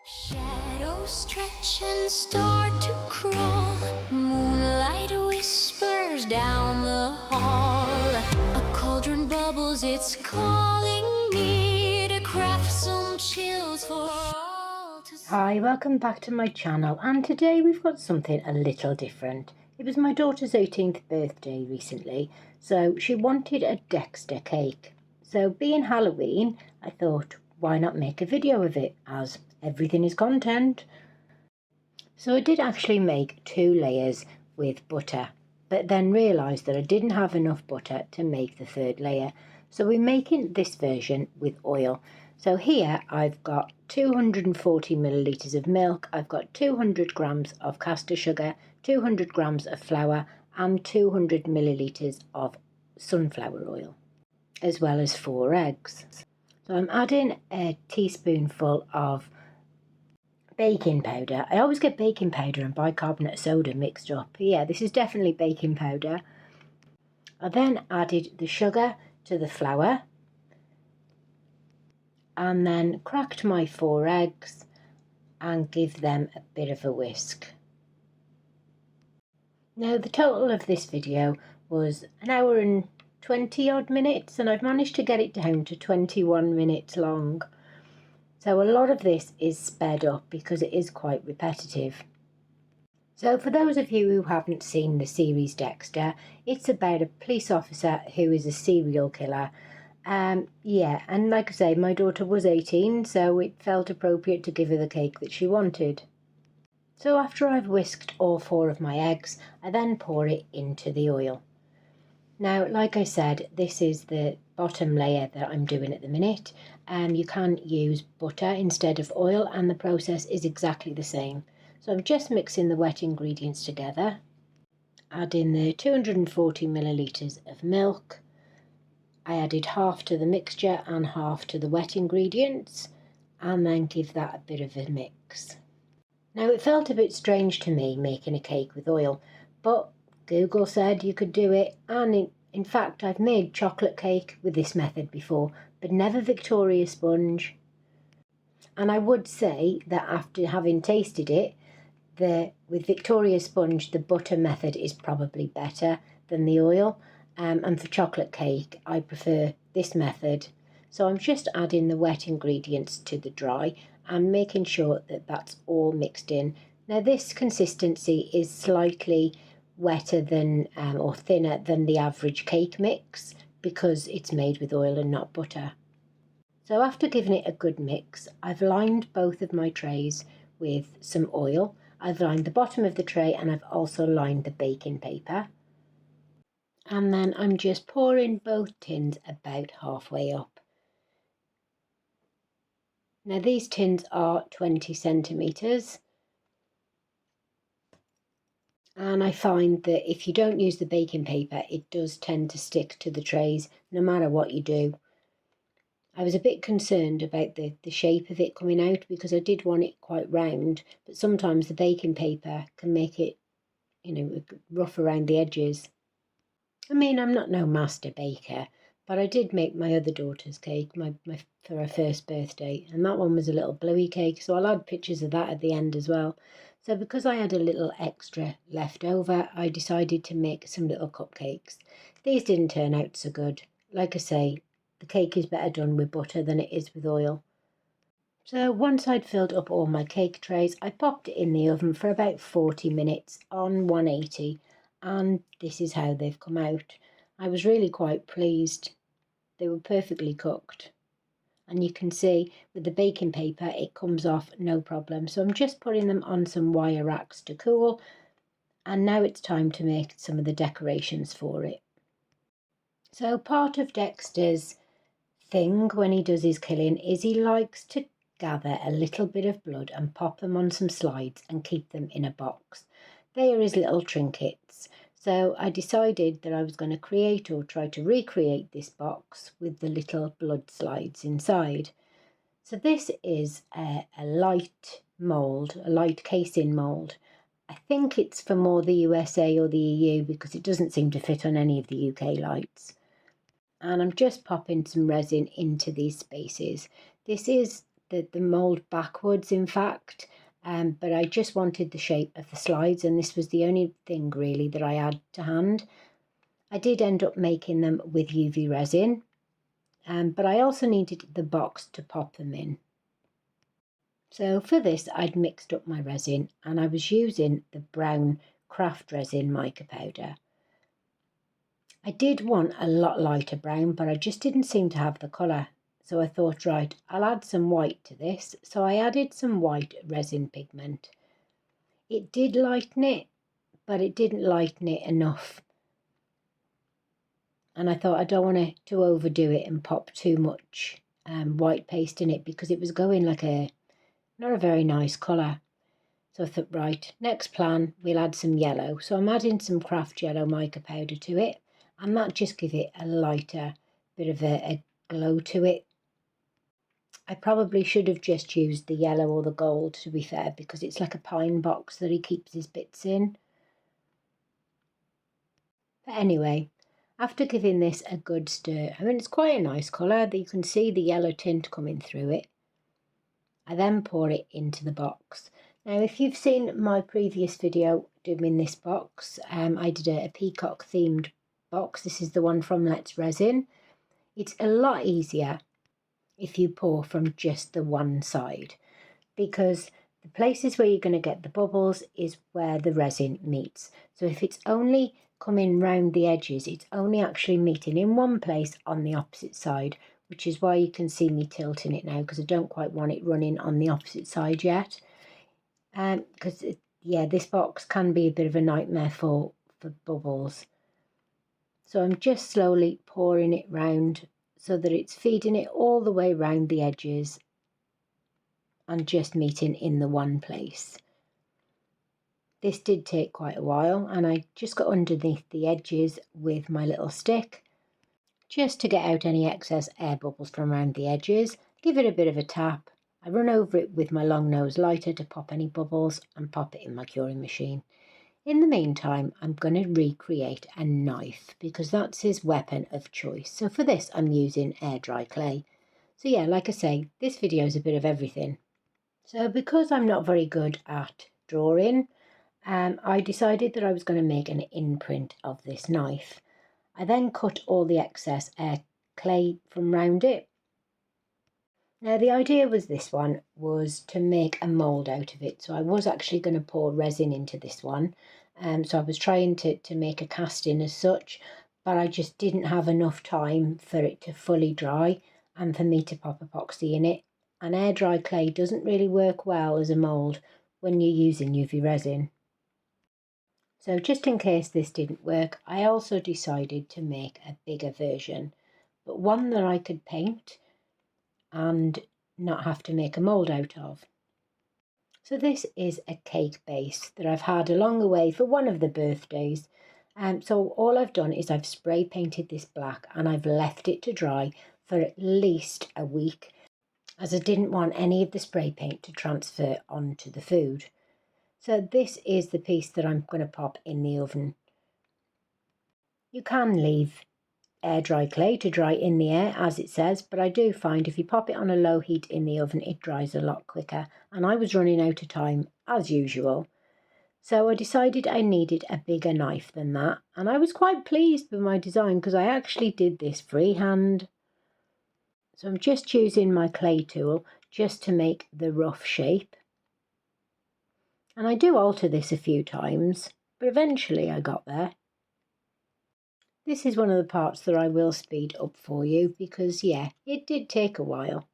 Shadows stretch and start to crawl. Moonlight whispers down the hall. A cauldron bubbles, it's calling me to craft some chills for all to see. Hi, welcome back to my channel, and today we've got something a little different. It was my daughter's 18th birthday recently, so she wanted a DEXTER cake. So being Halloween, I thought, why not make a video of it, as everything is content. So I did actually make 2 layers with butter, but then realised that I didn't have enough butter to make the 3rd layer. So we're making this version with oil. So here I've got 240 millilitres of milk, I've got 200 grams of caster sugar, 200 grams of flour and 200 millilitres of sunflower oil, as well as 4 eggs. So I'm adding a teaspoonful of baking powder. I always get baking powder and bicarbonate soda mixed up. Yeah, this is definitely baking powder. I then added the sugar to the flour and then cracked my 4 eggs and give them a bit of a whisk. Now the total of this video was 1 hour and 20 odd minutes, and I've managed to get it down to 21 minutes long. So a lot of this is sped up because it is quite repetitive. So for those of you who haven't seen the series Dexter, it's about a police officer who is a serial killer. Yeah, and like I say, my daughter was 18, so it felt appropriate to give her the cake that she wanted. So after I've whisked all 4 of my eggs, I then pour it into the oil. Now, like I said, this is the bottom layer that I'm doing at the minute. You can use butter instead of oil, and the process is exactly the same. So I'm just mixing the wet ingredients together, adding the 240 millilitres of milk. I added half to the mixture and half to the wet ingredients, and then give that a bit of a mix. Now it felt a bit strange to me making a cake with oil, but Google said you could do it, and in fact I've made chocolate cake with this method before, but never Victoria sponge. And I would say that after having tasted it, with Victoria sponge the butter method is probably better than the oil, and for chocolate cake I prefer this method. So I'm just adding the wet ingredients to the dry and making sure that that's all mixed in. Now this consistency is slightly wetter than or thinner than the average cake mix because it's made with oil and not butter. So after giving it a good mix, I've lined both of my trays with some oil. I've lined the bottom of the tray and I've also lined the baking paper. And then I'm just pouring both tins about halfway up. Now these tins are 20 centimetres. And I find that if you don't use the baking paper, it does tend to stick to the trays no matter what you do. I was a bit concerned about the shape of it coming out because I did want it quite round, but sometimes the baking paper can make it, rough around the edges. I mean, I'm not no master baker, but I did make my other daughter's cake for her 1st birthday, and that one was a little bluey cake, so I'll add pictures of that at the end as well. So because I had a little extra left over, I decided to make some little cupcakes. These didn't turn out so good. Like I say, the cake is better done with butter than it is with oil. So once I'd filled up all my cake trays, I popped it in the oven for about 40 minutes on 180, and this is how they've come out. I was really quite pleased. They were perfectly cooked. And you can see with the baking paper it comes off no problem. So I'm just putting them on some wire racks to cool, and now it's time to make some of the decorations for it. So part of Dexter's thing when he does his killing is he likes to gather a little bit of blood and pop them on some slides and keep them in a box. They are his little trinkets. So I decided that I was going to create or try to recreate this box with the little blood slides inside. So this is a light mould, a light casing mould. I think it's for more the USA or the EU because it doesn't seem to fit on any of the UK lights. And I'm just popping some resin into these spaces. This is the mould backwards, in fact, but I just wanted the shape of the slides, and this was the only thing really that I had to hand. I did end up making them with UV resin, but I also needed the box to pop them in. So for this, I'd mixed up my resin, and I was using the brown craft resin mica powder. I did want a lot lighter brown, but I just didn't seem to have the colour. So I thought, right, I'll add some white to this. So I added some white resin pigment. It did lighten it, but it didn't lighten it enough. And I thought I don't want to overdo it and pop too much white paste in it, because it was going like not a very nice colour. So I thought, right, next plan, we'll add some yellow. So I'm adding some craft yellow mica powder to it, and that just gives it a lighter bit of a glow to it. I probably should have just used the yellow or the gold, to be fair, because it's like a pine box that he keeps his bits in. But anyway, after giving this a good stir, I mean, it's quite a nice colour, that you can see the yellow tint coming through it. I then pour it into the box. Now, if you've seen my previous video doing this box, I did a peacock themed box. This is the one from Let's Resin. It's a lot easier if you pour from just the one side, because the places where you're going to get the bubbles is where the resin meets. So if it's only coming round the edges, it's only actually meeting in one place on the opposite side, which is why you can see me tilting it now, because I don't quite want it running on the opposite side yet. Because yeah, this box can be a bit of a nightmare for bubbles. So I'm just slowly pouring it round so that it's feeding it all the way round the edges and just meeting in the one place. This did take quite a while, and I just got underneath the edges with my little stick just to get out any excess air bubbles from around the edges. Give it a bit of a tap. I run over it with my long nose lighter to pop any bubbles and pop it in my curing machine. In the meantime, I'm going to recreate a knife, because that's his weapon of choice. So for this, I'm using air dry clay. So yeah, like I say, this video is a bit of everything. So because I'm not very good at drawing, I decided that I was going to make an imprint of this knife. I then cut all the excess air clay from round it. Now the idea was to make a mould out of it. So I was actually going to pour resin into this one. So I was trying to make a casting as such, but I just didn't have enough time for it to fully dry and for me to pop epoxy in it. And air dry clay doesn't really work well as a mould when you're using UV resin. So just in case this didn't work, I also decided to make a bigger version, but one that I could paint and not have to make a mould out of. So this is a cake base that I've had along the way for one of the birthdays. So all I've done is I've spray painted this black, and I've left it to dry for at least a week, as I didn't want any of the spray paint to transfer onto the food. So this is the piece that I'm going to pop in the oven. You can leave air dry clay to dry in the air, as it says, but I do find if you pop it on a low heat in the oven, it dries a lot quicker, and I was running out of time as usual. So I decided I needed a bigger knife than that, and I was quite pleased with my design because I actually did this freehand. So I'm just using my clay tool just to make the rough shape. And I do alter this a few times, but eventually I got there. This is one of the parts that I will speed up for you because, yeah, it did take a while.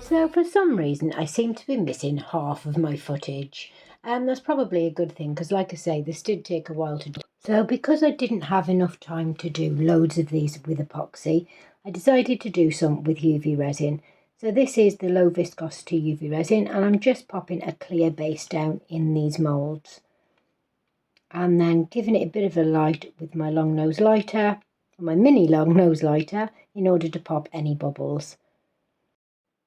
So for some reason, I seem to be missing half of my footage. That's probably a good thing because, like I say, this did take a while to do. So because I didn't have enough time to do loads of these with epoxy, I decided to do some with UV resin. So this is the low viscosity UV resin, and I'm just popping a clear base down in these moulds. And then giving it a bit of a light with my long nose lighter, my mini long nose lighter, in order to pop any bubbles.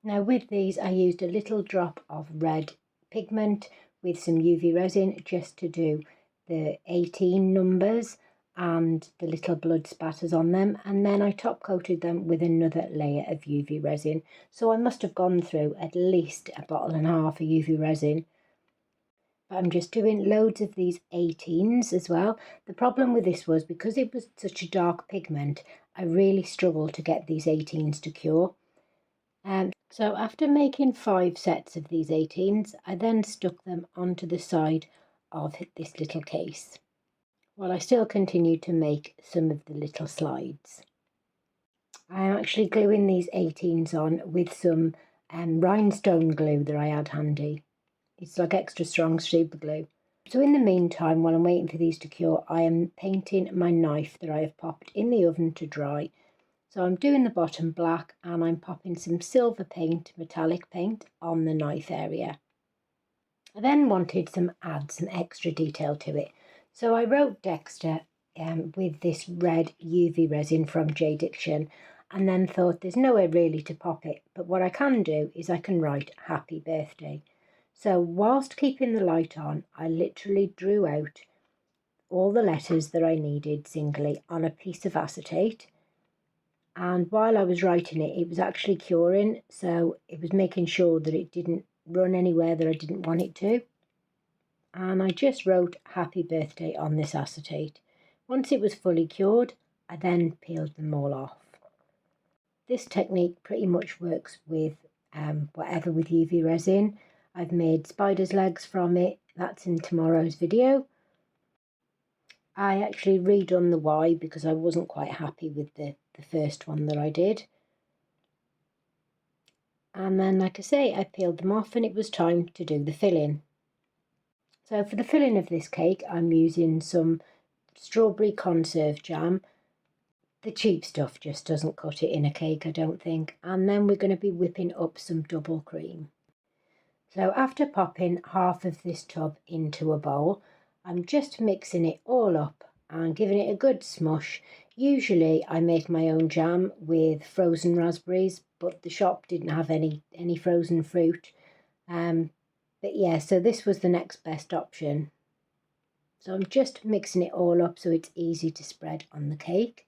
Now with these I used a little drop of red pigment with some UV resin just to do the 18 numbers and the little blood spatters on them, and then I top coated them with another layer of UV resin. So I must have gone through at least a bottle and a half of UV resin. But I'm just doing loads of these 18s as well. The problem with this was because it was such a dark pigment, I really struggled to get these 18s to cure. So after making 5 sets of these 18s, I then stuck them onto the side of this little case, while I still continued to make some of the little slides. I'm actually gluing these 18s on with some rhinestone glue that I had handy. It's like extra strong super glue. So in the meantime, while I'm waiting for these to cure, I am painting my knife that I have popped in the oven to dry. So I'm doing the bottom black and I'm popping some silver paint, metallic paint, on the knife area. I then wanted to add some extra detail to it. So I wrote DEXTER with this red UV resin from DEXTER, and then thought there's nowhere really to pop it, but what I can do is I can write happy birthday. So whilst keeping the light on, I literally drew out all the letters that I needed singly on a piece of acetate. And while I was writing it, it was actually curing, so it was making sure that it didn't run anywhere that I didn't want it to. And I just wrote happy birthday on this acetate. Once it was fully cured, I then peeled them all off. This technique pretty much works with whatever with UV resin. I've made spider's legs from it. That's in tomorrow's video. I actually redone the Y because I wasn't quite happy with the first one that I did. And then, like I say, I peeled them off and it was time to do the filling. So for the filling of this cake, I'm using some strawberry conserve jam. The cheap stuff just doesn't cut it in a cake, I don't think. And then we're going to be whipping up some double cream. So after popping half of this tub into a bowl, I'm just mixing it all up and giving it a good smush. Usually I make my own jam with frozen raspberries, but the shop didn't have any frozen fruit. But yeah, so this was the next best option. So I'm just mixing it all up so it's easy to spread on the cake.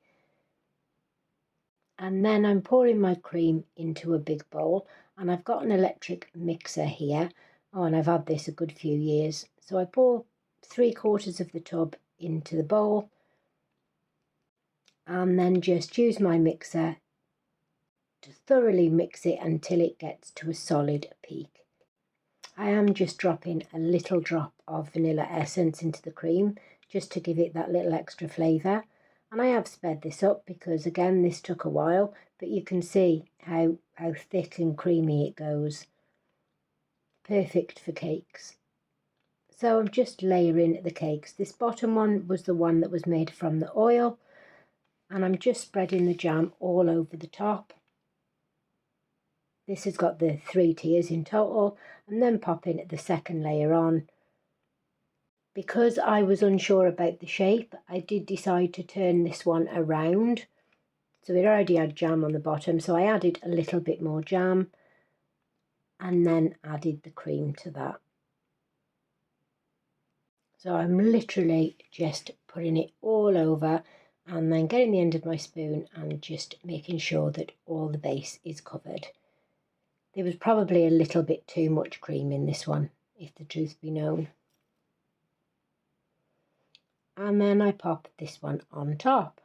And then I'm pouring my cream into a big bowl, and I've got an electric mixer here. Oh, and I've had this a good few years. So I pour 3/4 of the tub into the bowl and then just use my mixer to thoroughly mix it until it gets to a solid peak. I am just dropping a little drop of vanilla essence into the cream just to give it that little extra flavour. And I have sped this up because, again, this took a while, but you can see how thick and creamy it goes. Perfect for cakes. So I'm just layering the cakes. This bottom one was the one that was made from the oil, and I'm just spreading the jam all over the top. This has got the 3 tiers in total, and then popping the second layer on. Because I was unsure about the shape, I did decide to turn this one around. So it already had jam on the bottom, so I added a little bit more jam and then added the cream to that. So I'm literally just putting it all over and then getting the end of my spoon and just making sure that all the base is covered. There was probably a little bit too much cream in this one, if the truth be known. And then I pop this one on top,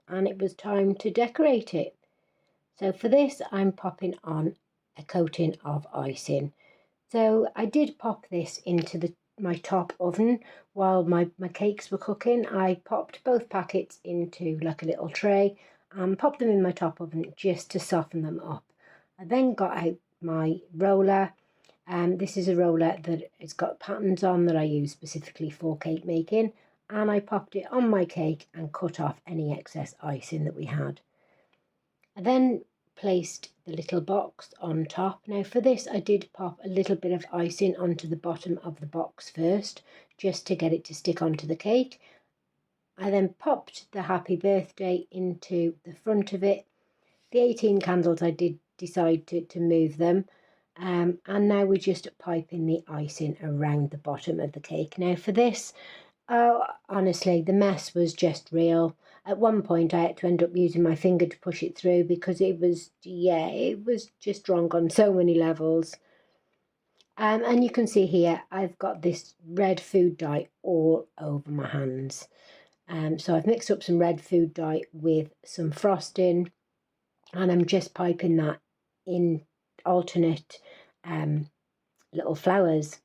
and it was time to decorate it. So for this, I'm popping on a coating of icing. So I did pop this into my top oven while my cakes were cooking. I popped both packets into like a little tray and popped them in my top oven just to soften them up. I then got out my roller. This is a roller that has got patterns on that I use specifically for cake making, and I popped it on my cake and cut off any excess icing that we had. I then placed the little box on top. Now for this I did pop a little bit of icing onto the bottom of the box first, just to get it to stick onto the cake. I then popped the happy birthday into the front of it. The 18 candles I did decide to move them. And now we're just piping the icing around the bottom of the cake. Now for this, oh, honestly, the mess was just real. At one point, I had to end up using my finger to push it through because it was just wrong on so many levels. And you can see here, I've got this red food dye all over my hands. So I've mixed up some red food dye with some frosting, and I'm just piping that in alternate little flowers.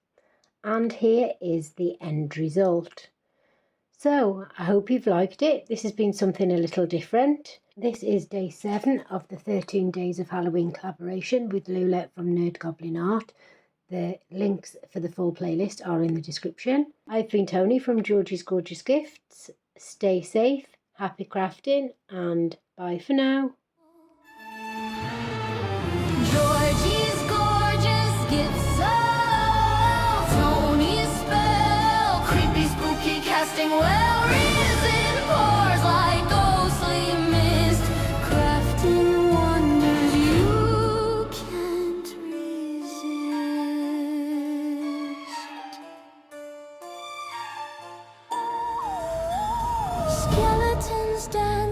And here is the end result. So I hope you've liked it. This has been something a little different. This is day 7 of the 13 Days of Halloween collaboration with Lula from Nerd Goblin Art. The links for the full playlist are in the description. I've been Tony from Georgie's Gorgeous Gifts. Stay safe, happy crafting, and bye for now. Georgie's gorgeous gifts, oh, Tony's spell, creepy, spooky, casting well, Resin pours like ghostly mist, crafting wonders you can't resist. Skeletons dance.